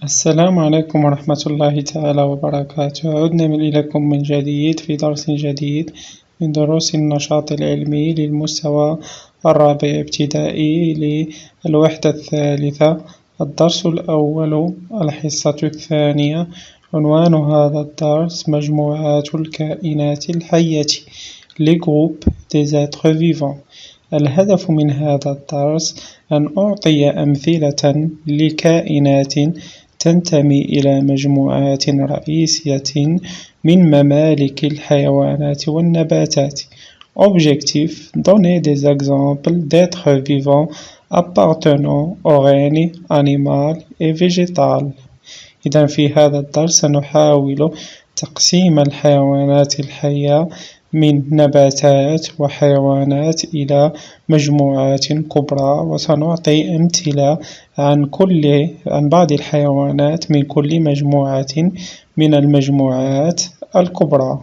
السلام عليكم ورحمة الله تعالى وبركاته. عدنا إليكم من جديد في درس جديد من دروس النشاط العلمي للمستوى الرابع ابتدائي للوحدة الثالثة. الدرس الأول الحصة الثانية. عنوان هذا الدرس مجموعات الكائنات الحية Les groupes des êtres vivants. الهدف من هذا الدرس أن أعطي أمثلة لكائنات تنتمي إلى مجموعات رئيسية من ممالك الحيوانات والنباتات. Objectif: donner des exemples d'êtres vivants appartenant au règne animal et végétal. إذا في هذا الدرس سنحاول تقسيم الحيوانات الحية من نباتات وحيوانات إلى مجموعات كبرى، وسنعطي أمثلة عن بعض الحيوانات من كل مجموعة من المجموعات الكبرى.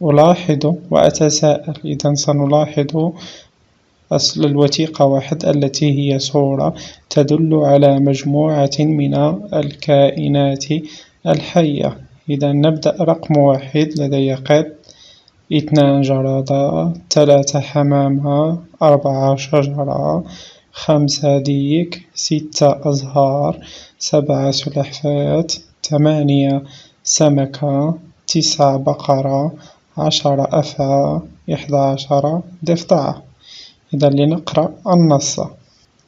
ألاحظ وأتساءل، إذا سنلاحظ الوثيقة 1 التي هي صورة تدل على مجموعة من الكائنات الحية. إذا نبدأ رقم 1. لدي قط، 2 جرادة، 3 حمامة، 4 شجرة، 5 ديك، 6 أزهار، 7 سلحفاة، 8 سمكة، 9 بقرة، 10 أفعى، 11 ضفدعة. إذا لنقرأ النص.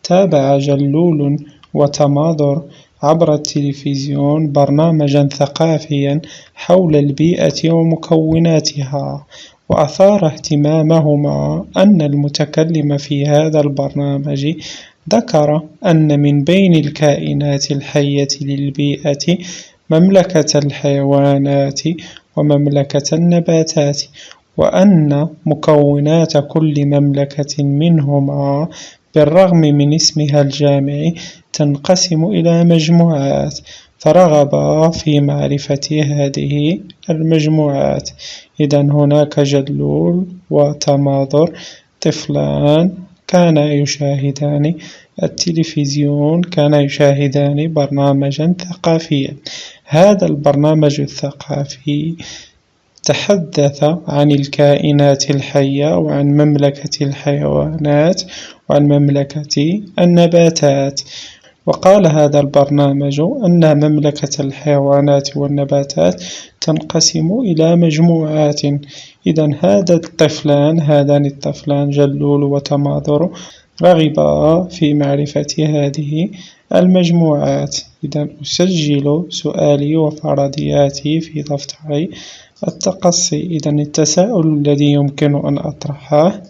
تابع جلول وتماضر عبر التلفزيون برنامجا ثقافيا حول البيئة ومكوناتها، وأثار اهتمامهما أن المتكلم في هذا البرنامج ذكر أن من بين الكائنات الحية للبيئة مملكة الحيوانات ومملكة النباتات، وأن مكونات كل مملكة منهما بالرغم من اسمها الجامع تنقسم إلى مجموعات، فرغب في معرفة هذه المجموعات. إذا هناك جلول وتماضر، طفلان كانا يشاهدان التلفزيون، كانا يشاهدان برنامجا ثقافيا. هذا البرنامج الثقافي تحدث عن الكائنات الحية وعن مملكة الحيوانات وعن مملكة النباتات. وقال هذا البرنامج أن مملكة الحيوانات والنباتات تنقسم إلى مجموعات. إذا هذان الطفلان جلول وتماضر رغبا في معرفة هذه المجموعات. إذا أسجل سؤالي وفرضياتي في دفتر التقصي. إذا التساؤل الذي يمكن أن أطرحه: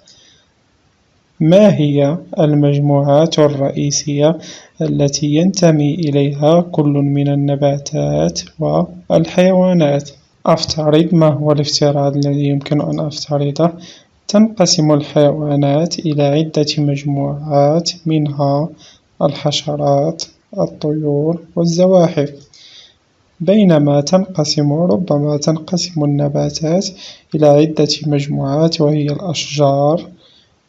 ما هي المجموعات الرئيسية التي ينتمي إليها كل من النباتات والحيوانات؟ أفترض. ما هو الافتراض الذي يمكن أن أفترضه؟ تنقسم الحيوانات إلى عدة مجموعات، منها الحشرات، الطيور، والزواحف، بينما ربما تنقسم النباتات إلى عدة مجموعات وهي الأشجار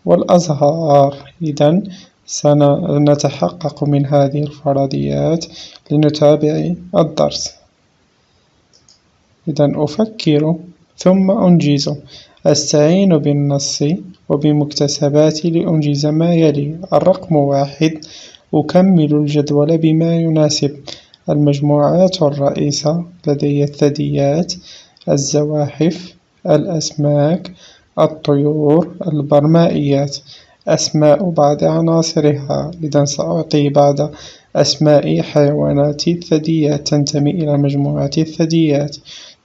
والأزهار. إذا سنتحقق من هذه الفرضيات. لنتابع الدرس. إذا أفكر ثم أنجز، أستعين بالنص وبمكتسباتي لأنجز ما يلي. الرقم 1: أكمل الجدول بما يناسب. المجموعات الرئيسة لدي الثدييات، الزواحف، الأسماك، الطيور، البرمائيات. أسماء بعض عناصرها: إذا سأعطي بعض أسماء حيوانات الثدييات تنتمي إلى مجموعة الثدييات،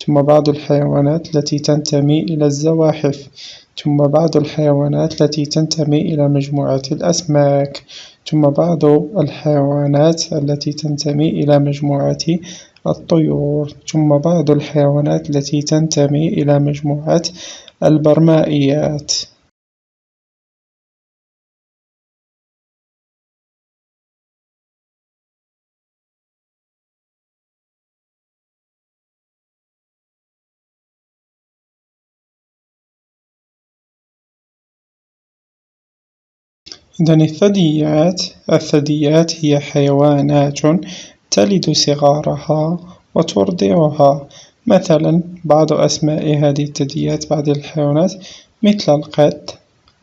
ثم بعض الحيوانات التي تنتمي إلى الزواحف، ثم بعض الحيوانات التي تنتمي إلى مجموعة الأسماك، ثم بعض الحيوانات التي تنتمي إلى مجموعة الطيور، ثم بعض الحيوانات التي تنتمي إلى مجموعة البرمائيات. إذن الثدييات هي حيوانات تلد صغارها وترضعها. مثلا بعض أسماء هذه الثدييات بعض الحيوانات مثل القط،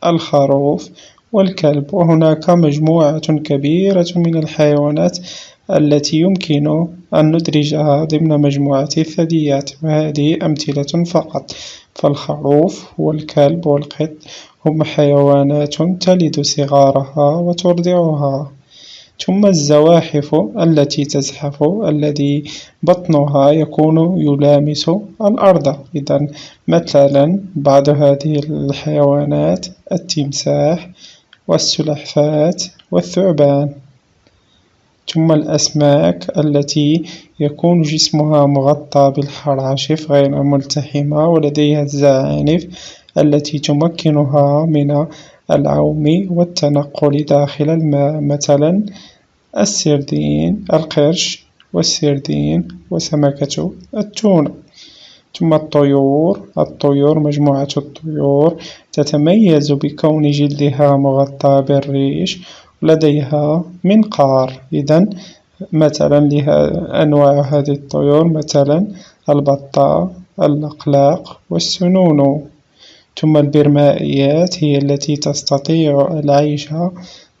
الخروف، والكلب. وهناك مجموعة كبيرة من الحيوانات التي يمكن أن ندرجها ضمن مجموعة الثدييات، وهذه أمثلة فقط. فالخروف والكلب والقط هم حيوانات تلد صغارها وترضعها. ثم الزواحف التي تزحف الذي بطنها يكون يلامس الأرض. إذن مثلا بعض هذه الحيوانات التمساح والسلحفاة والثعبان. ثم الأسماك التي يكون جسمها مغطى بالحراشف غير ملتحمة ولديها الزعانف التي تمكنها من العوم والتنقل داخل الماء. مثلا القرش والسردين وسمكة التونة. ثم الطيور مجموعة الطيور تتميز بكون جلدها مغطى بالريش ولديها منقار. إذن مثلا أنواع هذه الطيور مثلا البطة، اللقلاق، والسنونو. ثم البرمائيات هي التي تستطيع العيش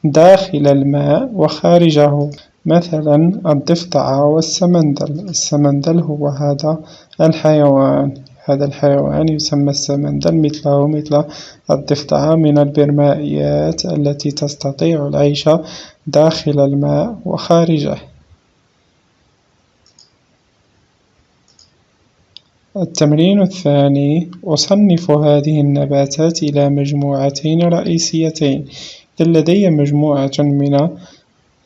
داخل الماء وخارجه، مثلا الضفدع والسمندل. السمندل هو هذا الحيوان يسمى السمندل، مثل الضفدع من البرمائيات التي تستطيع العيش داخل الماء وخارجه. التمرين الثاني: أصنف هذه النباتات إلى مجموعتين رئيسيتين. لدي مجموعة من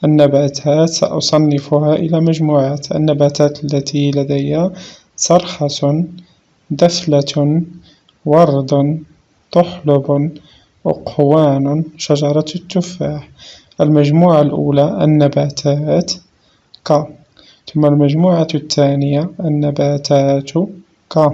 النباتات سأصنفها إلى مجموعات. النباتات التي لدي: سرخس، دفلة، ورد، طحلب، أقحوان، شجرة التفاح. المجموعة الأولى النباتات ك. ثم المجموعة الثانية النباتات ك.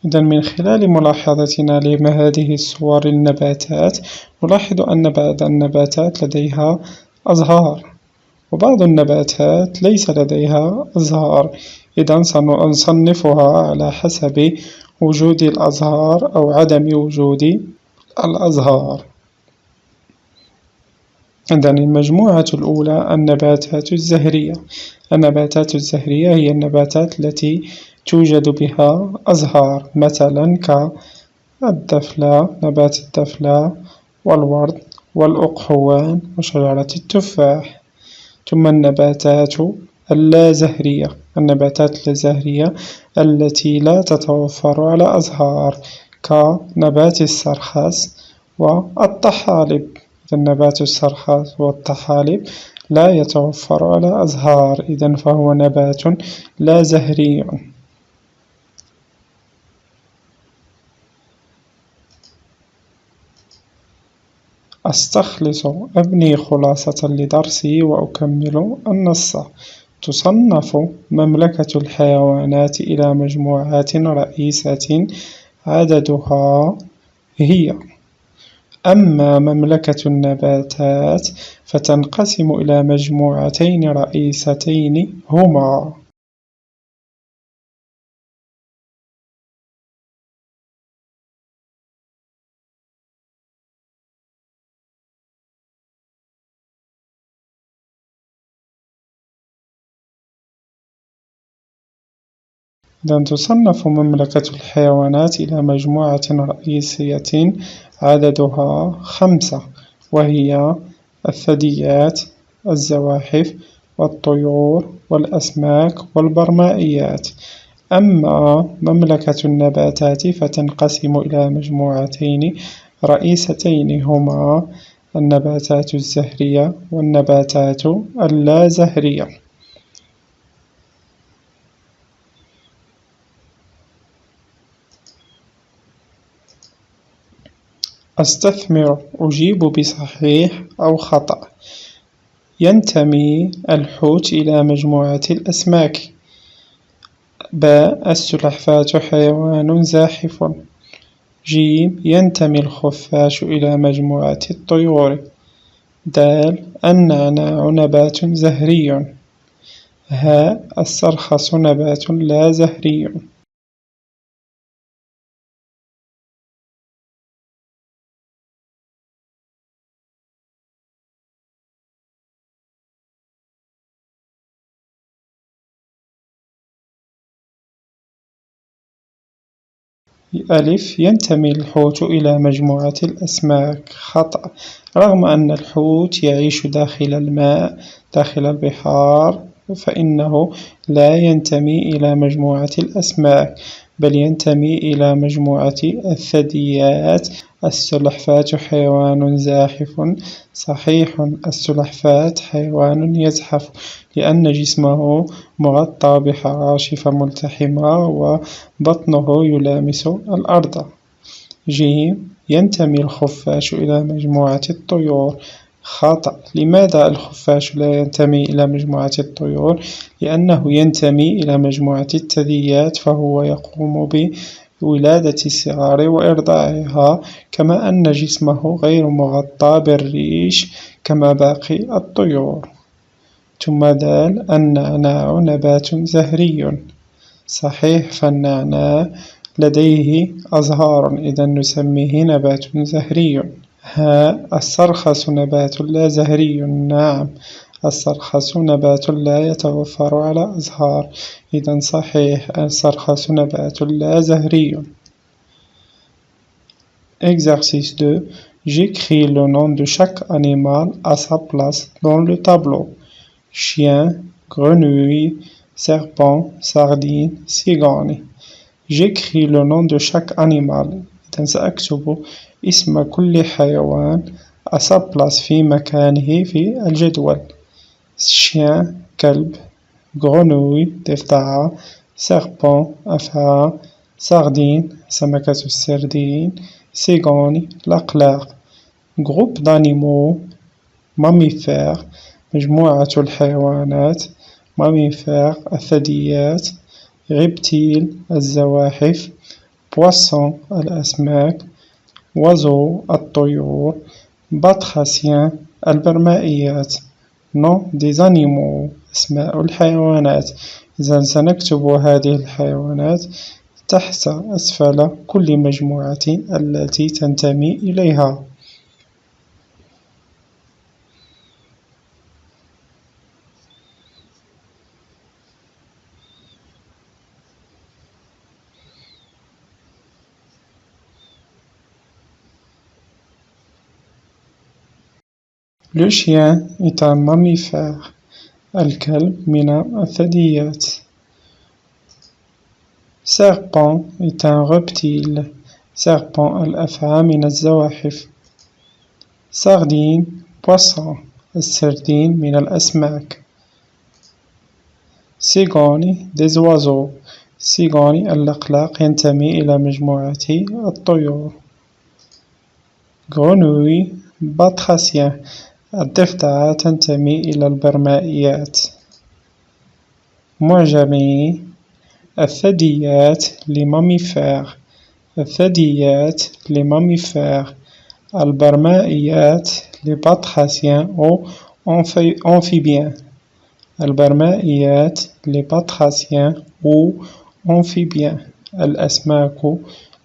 إذن من خلال ملاحظتنا هذه الصور النباتات نلاحظ أن بعض النباتات لديها أزهار وبعض النباتات ليس لديها أزهار. إذن سنصنفها على حسب وجود الأزهار أو عدم وجود الأزهار. إذن المجموعة الأولى النباتات الزهرية. النباتات الزهرية هي النباتات التي توجد بها أزهار، مثلا نبات الدفلة والورد والأقحوان وشجرة التفاح. ثم النباتات اللازهرية. النباتات اللازهرية التي لا تتوفر على أزهار كنبات السرخس والطحالب. نبات السرخس والطحالب لا يتوفر على أزهار، إذن فهو نبات لا زهري. أستخلص أبني خلاصة لدرسي وأكمل النص. تصنف مملكة الحيوانات إلى مجموعات رئيسة عددها هي: أما مملكة النباتات فتنقسم إلى مجموعتين رئيستين هما: إذن تصنف مملكة الحيوانات إلى مجموعة رئيسية عددها 5، وهي الثدييات، الزواحف، والطيور، والأسماك، والبرمائيات. أما مملكة النباتات فتنقسم إلى مجموعتين رئيستين هما النباتات الزهرية والنباتات اللازهرية. أستثمر. أجيب بصحيح أو خطأ. ينتمي الحوت إلى مجموعة الأسماك. باء السلحفاة حيوان زاحف. جيم ينتمي الخفاش إلى مجموعة الطيور. دال النعناع نبات زهري. هاء السرخس نبات لا زهري. ألف ينتمي الحوت إلى مجموعة الأسماك. خطأ. رغم أن الحوت يعيش داخل الماء داخل البحار فإنه لا ينتمي إلى مجموعة الأسماك، بل ينتمي إلى مجموعة الثدييات. السلحفاة حيوان زاحف. صحيح، السلحفاة حيوان يزحف لأن جسمه مغطى بحراشف ملتحمة وبطنه يلامس الأرض. جيم ينتمي الخفاش إلى مجموعة الطيور. خطأ. لماذا الخفاش لا ينتمي إلى مجموعة الطيور؟ لأنه ينتمي إلى مجموعة الثدييات، فهو يقوم بولادة الصغار وإرضاعها، كما أن جسمه غير مغطى بالريش كما باقي الطيور. ثم دال النعناع نبات زهري. صحيح، فالنعناع لديه أزهار، إذا نسميه نبات زهري. هاء السرخس نبات لا زهري. نعم، السرخس نبات لا يتوفر على أزهار، إذا صحيح، السرخس نبات لا زهري. Exercice 2. J'écris le nom de chaque animal à sa place dans le tableau. Chien, grenouille, serpent, sardine, cigogne. J'écris le nom de chaque animal. إذن سأكتب اسم كل حيوان à sa place في مكانه في الجدول. chien كلب، grenouille ضفدعة، serpent أفعى، sardine سمكة السردين، cigogne الأقلاق. groupe d'animaux mammifères مجموعة الحيوانات، mammifères الثدييات، reptiles الزواحف، poisson الأسماك، oiseaux الطيور، batraciens البرمائيات. nom des animaux أسماء الحيوانات. إذا سنكتب هذه الحيوانات تحت أسفل كل مجموعة التي تنتمي إليها. Le chien est un mammifère. الكلب من الثدييات. Serpent est un reptile. serpent الأفعى من الزواحف. Sardine poisson. السردين من الأسماك. Cigogne des oiseaux. cigogne اللقلاق ينتمي إلى مجموعة الطيور. Grenouille batracien الضفدعة تنتمي إلى البرمائيات. معجمي الثدييات لماميفير. الثدييات لماميفير. البرمائيات لباتراسيان أو أمفيبيان. البرمائيات لباتراسيان أو أمفيبيان. الأسماك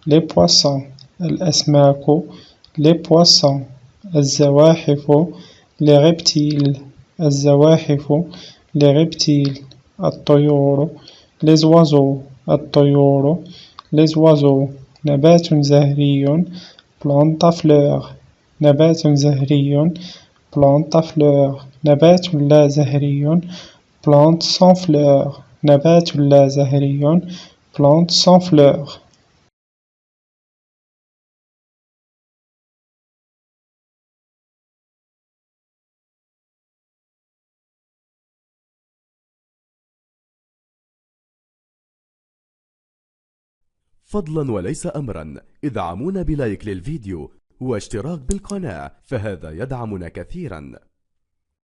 لبواسون. الأسماك لبواسون. الزواحف لريبتيل. الزواحف لريبتيل. الطيور les oiseaux. الطيور les oiseaux. نبات زهري plante à fleurs. نبات زهري plante à fleurs. نبات لا زهري plante sans fleurs. نبات لا زهري plante sans fleurs. فضلا وليس أمرا ادعمونا بلايك للفيديو واشتراك بالقناة، فهذا يدعمنا كثيرا.